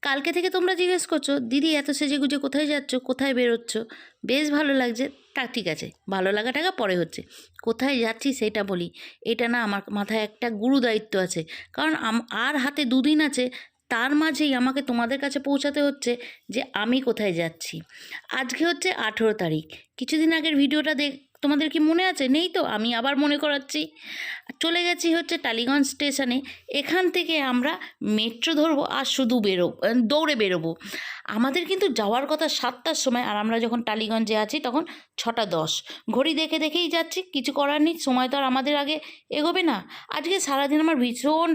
কালকে থেকে তোমরা জিজ্ঞেস করছো, দিদি এত সেজেগুজে কোথায় যাচ্ছ, কোথায় বেরোচ্ছ? বেশ ভালো লাগছে। তা ঠিক আছে, ভালো লাগা টাকা পরে হচ্ছে। কোথায় যাচ্ছি সেটা বলি। এটা না আমার মাথায় একটা গুরু দায়িত্ব আছে। কারণ আর হাতে দুদিন আছে, তার মাঝেই আমাকে তোমাদের কাছে পৌঁছাতে হচ্ছে যে আমি কোথায় যাচ্ছি। আজকে হচ্ছে 18 তারিখ। কিছুদিন আগের ভিডিওটা তোমাদের কি মনে আছে? নেই তো, আমি আবার মনে করাচ্ছি। চলে গেছি হচ্ছে টালিগঞ্জ স্টেশনে। এখান থেকে আমরা মেট্রো ধরবো আর শুধু দৌড়ে বেরোবো। আমাদের কিন্তু যাওয়ার কথা 7টার সময়, আর আমরা যখন টালিগঞ্জে আছি তখন 6টা 10। ঘড়ি দেখে দেখেই যাচ্ছি, কিছু করার নেই, সময় তো আর আমাদের আগে এগোবে না। আজকে সারাদিন আমার ভীষণ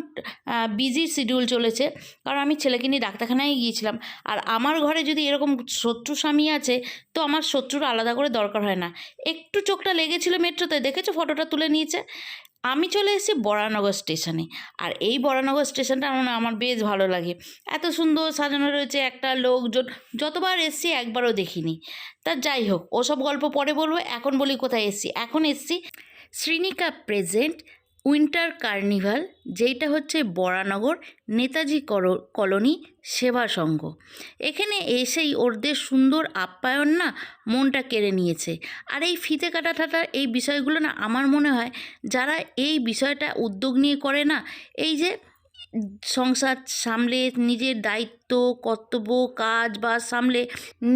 বিজি শিডিউল চলেছে, কারণ আমি ছেলেকে নিয়ে ডাক্তারখানায় গিয়েছিলাম। আর আমার ঘরে যদি এরকম শত্রু স্বামী আছে, তো আমার শত্রুর আলাদা করে দরকার হয় না। একটু চোখটা লেগেছিল মেট্রোতে, দেখেছো ফটোটা তুলে নিয়েছে। আমি চলে এসেছি বরানগর স্টেশনে। আর এই বরানগর স্টেশনটা আমার বেশ ভালো লাগে। এত সুন্দর সাজানো রয়েছে, একটা লোকজন, যতবার এসছি একবারও দেখিনি। তা যাই হোক, ওসব গল্প পরে বলবো, এখন বলি কোথায় এসছি। এখন এসছি শ্রীনিকা প্রেজেন্ট উইন্টার কার্নিভাল, যেইটা হচ্ছে বরানগর নেতাজি কলোনি সেবা সংঘ। এখানে এসেই ওদের সুন্দর আপ্যায়ন না মনটা কেড়ে নিয়েছে। আর এই ফিতে কাটা ঠাটা এই বিষয়গুলো না, আমার মনে হয় যারা এই বিষয়টা উদ্যোগ নিয়ে করে না, এই যে সংসার সামলে নিজের দায়িত্ব কর্তব্য কাজ বা সামলে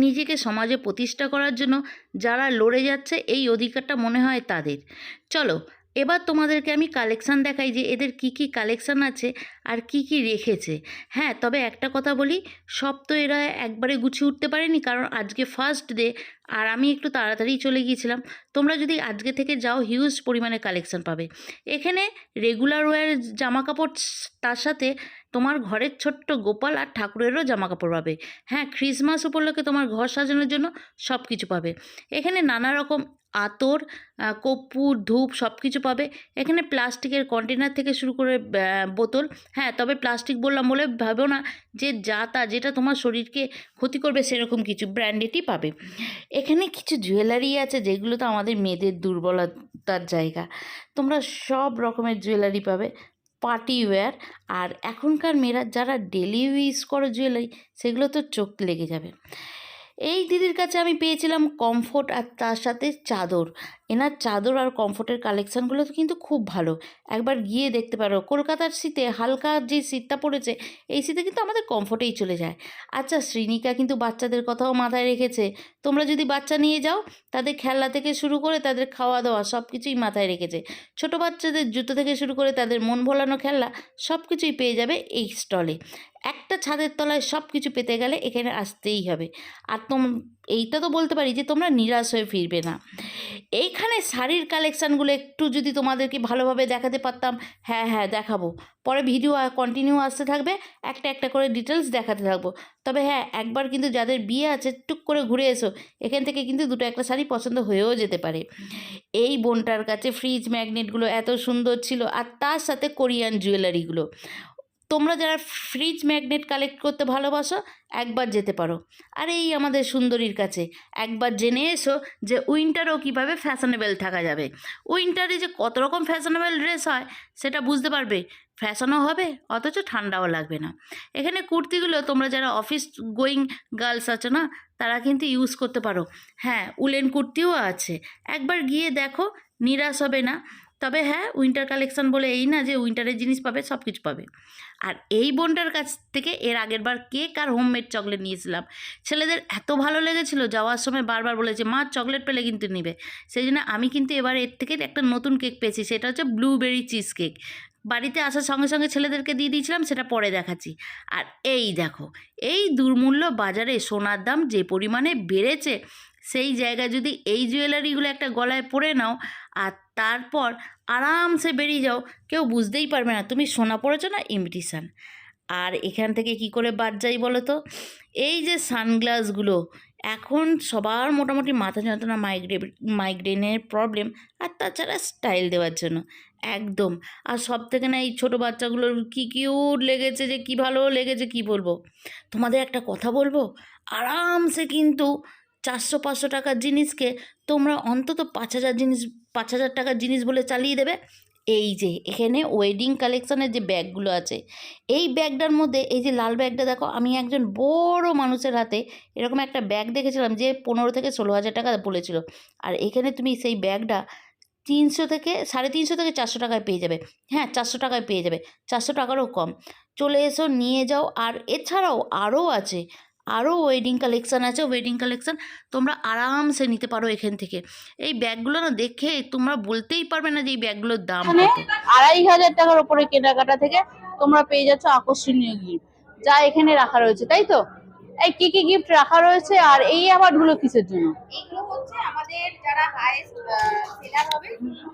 নিজেকে সমাজে প্রতিষ্ঠা করার জন্য যারা লড়ে যাচ্ছে, এই অধিকারটা মনে হয় তাদের। চলো এবার তোমাদেরকে আমি কালেকশান দেখাই যে এদের কি কি কালেকশান আছে আর কি কি রেখেছে। হ্যাঁ, তবে একটা কথা বলি, সব তো এরা একবারে গুছিয়ে উঠতে পারেনি, কারণ আজকে ফার্স্ট ডে আর আমি একটু তাড়াতাড়ি চলে গিয়েছিলাম। তোমরা যদি আজকে থেকে যাও, হিউজ পরিমাণে কালেকশান পাবে। এখানে রেগুলার ওয়্যার জামা কাপড়, তার সাথে তোমার ঘরের ছোট্ট গোপাল আর ঠাকুরেরও জামা কাপড় পাবে। হ্যাঁ, ক্রিসমাস উপলক্ষে তোমার ঘর সাজানোর জন্য সব কিছু পাবে। এখানে নানা রকম আতর, কর্পূর, ধূপ সব কিছু পাবে। এখানে প্লাস্টিকের কন্টেনার থেকে শুরু করে বোতল। হ্যাঁ, তবে প্লাস্টিক বললাম বলে ভাবো না যে যা তা, যেটা তোমার শরীরকে ক্ষতি করবে সেরকম কিছু, ব্র্যান্ডেডই পাবে। এখানে কিছু জুয়েলারি আছে যেগুলো তো আমাদের মেয়েদের দুর্বলতার জায়গা। তোমরা সব রকমের জুয়েলারি পাবে, পার্টি ওয়্যার। আর এখনকার মেয়েরা যারা ডেলি ইউজ করো জুয়েলারি, সেগুলো তো চোখ লেগে যাবে। এই দিদির কাছে আমি পেয়েছিলাম কমফোর্ট আর তার সাথে চাদর। এনার চাদর আর কমফোর্টের কালেকশানগুলো তো কিন্তু খুব ভালো, একবার গিয়ে দেখতে পারো। কলকাতার শীতে হালকা যে শীতটা পড়েছে, এই শীতে কিন্তু আমাদের কমফোর্টেই চলে যায়। আচ্ছা, শ্রীনিকা কিন্তু বাচ্চাদের কথাও মাথায় রেখেছে। তোমরা যদি বাচ্চা নিয়ে যাও, তাদের খেলনা থেকে শুরু করে তাদের খাওয়া দাওয়া সব কিছুই মাথায় রেখেছে। ছোট বাচ্চাদের জুতো থেকে শুরু করে তাদের মন ভোলানো খেলনা সব কিছুই পেয়ে যাবে এই স্টলে। একটা ছাদের তলায় সব কিছু পেতে গেলে এখানে আসতেই হবে। আর এইটা তো বলতে পারি যে তোমরা নিরাশ হয়ে ফিরবে না। এইখানে শাড়ির কালেকশানগুলো একটু যদি তোমাদেরকে ভালোভাবে দেখাতে পারতাম। হ্যাঁ হ্যাঁ, দেখাবো, পরে ভিডিও কন্টিনিউ আসতে থাকবে, একটা একটা করে ডিটেলস দেখাতে থাকবো। তবে হ্যাঁ, একবার কিন্তু যাদের বিয়ে আছে টুক করে ঘুরে এসো, এখান থেকে কিন্তু দুটো একটা শাড়ি পছন্দ হয়েও যেতে পারে। এই বোনটার কাছে ফ্রিজ ম্যাগনেটগুলো এত সুন্দর ছিল, আর তার সাথে কোরিয়ান জুয়েলারিগুলো। তোমরা যারা ফ্রিজ ম্যাগনেট কালেক্ট করতে ভালোবাসো, একবার যেতে পারো। আর এই আমাদের সুন্দরীর কাছে একবার জেনে এসো যে উইন্টারও কীভাবে ফ্যাশনেবল থাকা যাবে। উইন্টারে যে কত রকম ফ্যাশনেবল ড্রেস হয় সেটা বুঝতে পারবে, ফ্যাশনও হবে অথচ ঠান্ডাও লাগবে না। এখানে কুর্তিগুলো তোমরা যারা অফিস গোয়িং গার্লস আছো না, তারা কিন্তু ইউজ করতে পারো। হ্যাঁ, উলেন কুর্তিও আছে, একবার গিয়ে দেখো, নিরাশ হবে না। তবে হ্যাঁ, উইন্টার কালেকশন বলে এই না যে উইন্টারের জিনিস পাবে, সব কিছু পাবে। আর এই বোনটার কাছ থেকে এর আগের বার কেক আর হোমমেড চকলেট নিয়েছিলাম। ছেলেদের এত ভালো লেগেছিলো, যাওয়ার সময় বারবার বলেছে মা চকলেট পেলে কিন্তু নেবে। সেই জন্য আমি কিন্তু এবার এর থেকে একটা নতুন কেক পেয়েছি, সেটা হচ্ছে ব্লুবেরি চিজ কেক। বাড়িতে আসার সঙ্গে সঙ্গে ছেলেদেরকে দিয়ে দিয়েছিলাম, সেটা পরে দেখাচ্ছি। আর এই দেখো, এই দুর্মূল্য বাজারে সোনার দাম যে পরিমাণে বেড়েছে, সেই জায়গায় যদি এই জুয়েলারিগুলো একটা গলায় পরে নাও আর তারপর আরামসে বেরিয়ে যাও, কেউ বুঝতেই পারবে না তুমি সোনা পড়েছো না ইমিটেশন। আর এখান থেকে কি করে বাদ যাই বলো তো? এই যে সানগ্লাসগুলো, এখন সবার মোটামুটি মাথা যন্ত্রণা, মাইগ্রেনের প্রবলেম, আর তাছাড়া স্টাইল দেওয়ার জন্য একদম। আর সব থেকে না এই ছোটো বাচ্চাগুলোর কি কিউট লেগেছে, যে কি ভালো লেগেছে কি বলবো। তোমাদের একটা কথা বলবো, আরামসে কিন্তু 400-500 টাকার জিনিসকে তোমরা অন্তত 5,000 টাকার জিনিস বলে চালিয়ে দেবে। এই যে এখানে ওয়েডিং কালেকশনের যে ব্যাগগুলো আছে, এই ব্যাগটার মধ্যে এই যে লাল ব্যাগটা দেখো, আমি একজন বড় মানুষের হাতে এরকম একটা ব্যাগ দেখেছিলাম যে 15,000 থেকে 16,000 টাকা বলেছিল। আর এখানে তুমি সেই ব্যাগটা 300 থেকে 450 টাকায় পেয়ে যাবে। হ্যাঁ, 400 টাকায় পেয়ে যাবে, 400 টাকারও কম। চলে এসো, নিয়ে যাও। আর এছাড়াও আরও আছে, আরও ওয়েডিং কালেকশান আছে। ওয়েডিং কালেকশান তোমরা আরামসে নিতে পারো এখান থেকে। এই ব্যাগগুলো না দেখে তোমরা বলতেই পারবে না যে এই ব্যাগগুলোর দাম এখানে কত। 2,500 টাকার উপরে কেনাকাটা থেকে তোমরা পেয়ে যাচ্ছ আকর্ষণীয় গিফট, যা এখানে রাখা রয়েছে, তাই তো? এই কি কি গিফট রাখা রয়েছে আর এই অ্যাওয়ার্ড গুলো কিসের জন্য? এগুলো হচ্ছে আমাদের যারা হাইয়েস্ট সেলার হবে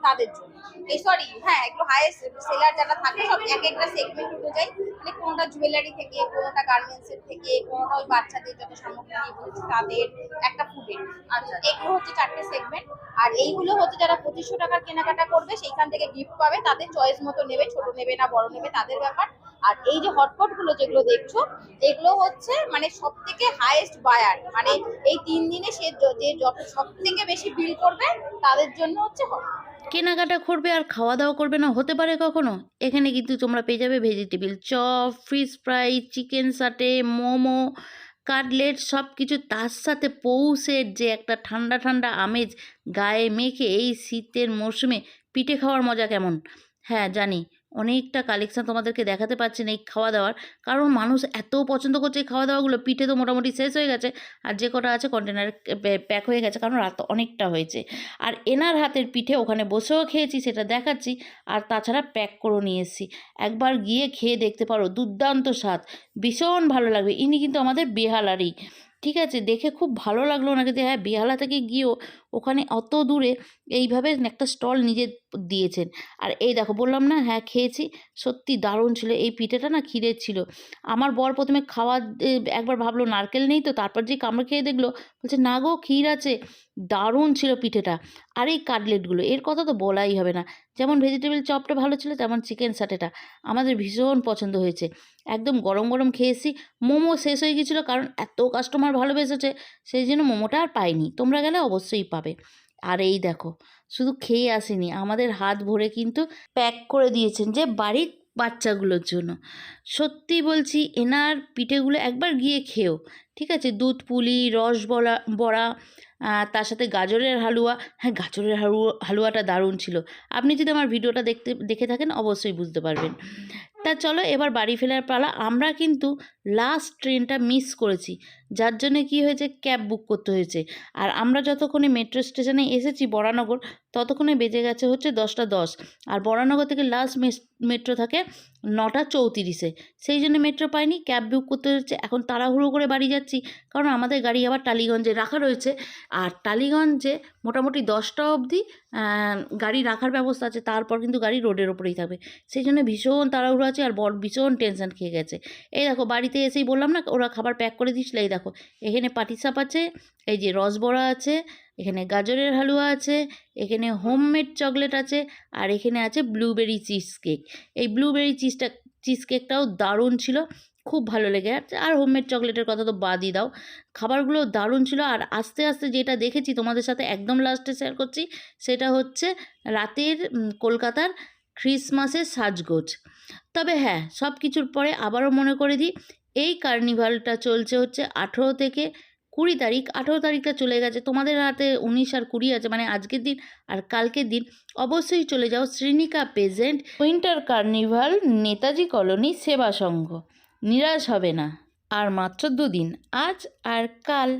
তাদের জন্য। এই সরি, হ্যাঁ, এগুলো হাইয়েস্ট সেলার যারা থাকে সব এক একটা সেগমেন্ট অনুযায়ী, মানে কোনোটা জুয়েলারি থেকে, কোনোটা গার্মেন্টসের থেকে, কোনোটা ওই বাচ্চাদের যত সামগ্রী নিয়ে বলেছি তাদের, একটা ফুডের। আচ্ছা, এগুলো হচ্ছে 4টে সেগমেন্ট। আর এইগুলো হচ্ছে যারা 2500 টাকার কেনাকাটা করবে সেইখান থেকে গিফট পাবে, তাদের চয়েস মতো নেবে, ছোট নেবে না বড় নেবে তাদের ব্যাপার। আর এই যে হটপট গুলো যেগুলো দেখছো, এগুলো হচ্ছে মানে সব থেকে হাইয়েস্ট বায়ার, মানে এই 3 দিনে সে যে যত সব থেকে বেশি বিল করবে তাদের জন্য হচ্ছে হটপট। কেনাকাটা করবে আর খাওয়া দাওয়া করবে না, হতে পারে কখনো? এখানে কিন্তু তোমরা পেয়ে যাবে vegetable chop, fish fry, chicken সাটে, momo, cutlet, সব কিছু। তার সাথে পৌষের যে একটা ঠান্ডা ঠান্ডা আমেজ গায়ে মেখে এই শীতের মরশুমে পিঠে খাওয়ার মজা কেমন। হ্যাঁ জানি, অনেকটা কালেকশান তোমাদেরকে দেখাতে পারছি না এই খাওয়া দাওয়ার, কারণ মানুষ এত পছন্দ করছে এই খাওয়া দাওয়াগুলো। পিঠে তো মোটামুটি শেষ হয়ে গেছে, আর যে কটা আছে কন্টেনারে প্যাক হয়ে গেছে, কারণ রাত অনেকটা হয়েছে। আর এনার হাতের পিঠে ওখানে বসেও খেয়েছি, সেটা দেখাচ্ছি। আর তাছাড়া প্যাক করে নিয়ে এসেছি, একবার গিয়ে খেয়ে দেখতে পারো, দুর্দান্ত স্বাদ, ভীষণ ভালো লাগবে। ইনি কিন্তু আমাদের বেহালারই, ঠিক আছে? দেখে খুব ভালো লাগলো ওনাকে, যে হ্যাঁ বেহালা থেকে গিয়েও ওখানে অত দূরে এইভাবে একটা স্টল নিজে দিয়েছেন। আর এই দেখো, বললাম না, হ্যাঁ খেয়েছি, সত্যি দারুণ ছিল। এই পিঠেটা না ক্ষীরের ছিল। আমার বর প্রথমে একবার ভাবলো নারকেল নেই তো, তারপর যে কামড়ে খেয়ে দেখলো, বলছে না গো ক্ষীর আছে। দারুণ ছিল পিঠেটা। আর এই কাটলেটগুলো, এর কথা তো বলাই হবে না। যেমন ভেজিটেবল চপটা ভালো ছিল, তেমন চিকেন সাটেটা আমাদের ভীষণ পছন্দ হয়েছে। একদম গরম গরম খেয়েছি। মোমো শেষ হয়ে গেছিলো, কারণ এত কাস্টমার ভালোবেসেছে, সেই জন্য মোমোটা আর পাইনি। তোমরা গেলে অবশ্যই পাবে। আর এই দেখো, শুধু খেয়ে আসেনি, আমাদের হাত ভরে কিন্তু প্যাক করে দিয়েছেন যে বাড়ির বাচ্চাগুলোর জন্য। সত্যি বলছি, এনার পিঠেগুলো একবার গিয়ে খেও, ঠিক আছে? দুধ পুলি, রসবলা বড়া, তার সাথে গাজরের হালুয়া। হ্যাঁ, গাজরের হালুয়াটা দারুণ ছিল। আপনি যদি আমার ভিডিওটা দেখে থাকেন অবশ্যই বুঝতে পারবেন। তা চলো এবার বাড়ি ফেরার পালা। আমরা কিন্তু লাস্ট ট্রেনটা মিস করেছি, যার জন্যে কী হয়েছে, ক্যাব বুক করতে হয়েছে। আর আমরা যতক্ষণে মেট্রো স্টেশনে এসেছি বরানগর, ততক্ষণে বেজে গেছে হচ্ছে 10টা 10। আর বরানগর থেকে লাস্ট মেট্রো থাকে 9টা 34-এ। সেই জন্য মেট্রো পাইনি, ক্যাব বুক করতে হচ্ছে। এখন তাড়াহুড়ো করে বাড়ি যাচ্ছি, কারণ আমাদের গাড়ি আবার টালিগঞ্জে রাখা রয়েছে। আর টালিগঞ্জে মোটামুটি 10টা অবধি গাড়ি রাখার ব্যবস্থা আছে, তারপর কিন্তু গাড়ি রোডের ওপরেই থাকবে। সেই জন্য ভীষণ তাড়াহুড়ো আছে, আর বর ভীষণ টেনশন খেয়ে গেছে। এই দেখো, বাড়িতে এসেই বললাম না ওরা খাবার প্যাক করে দিয়েছিল। এই দেখো, এখানে পাটিসাপ আছে, এই যে রসবড়া আছে, এখানে গাজরের হালুয়া আছে, এখানে হোমমেড চকলেট আছে, আর এখানে আছে ব্লুবেরি চিজ কেক। এই ব্লুবেরি চিজ কেকটাও দারুণ ছিল, খুব ভালো লেগে আছে। আর হোমমেড চকলেটের কথা তো বাদই দাও, খাবারগুলো দারুণ ছিল। আর আস্তে আস্তে যেটা দেখেছি তোমাদের সাথে একদম লাস্টে শেয়ার করছি, সেটা হচ্ছে রাতের কলকাতার ক্রিসমাসের সাজগোজ। তবে হ্যাঁ, সব কিছুর পরে আবারও মনে করে দিই, এই কার্নিভালটা চলছে হচ্ছে 18 থেকে 20 তারিখ। 18 তারিখটা চলে গেছে, তোমাদের হাতে 19 আর 20 আছে, মানে আজকের দিন আর কালকের দিন। অবশ্যই চলে যাও Shrinika পেজেন্ট winter carnival, Netaji colony, সেবা সংঘ। নিরাশ হবে না। আর মাত্র 2 দিন, আজ আর কাল।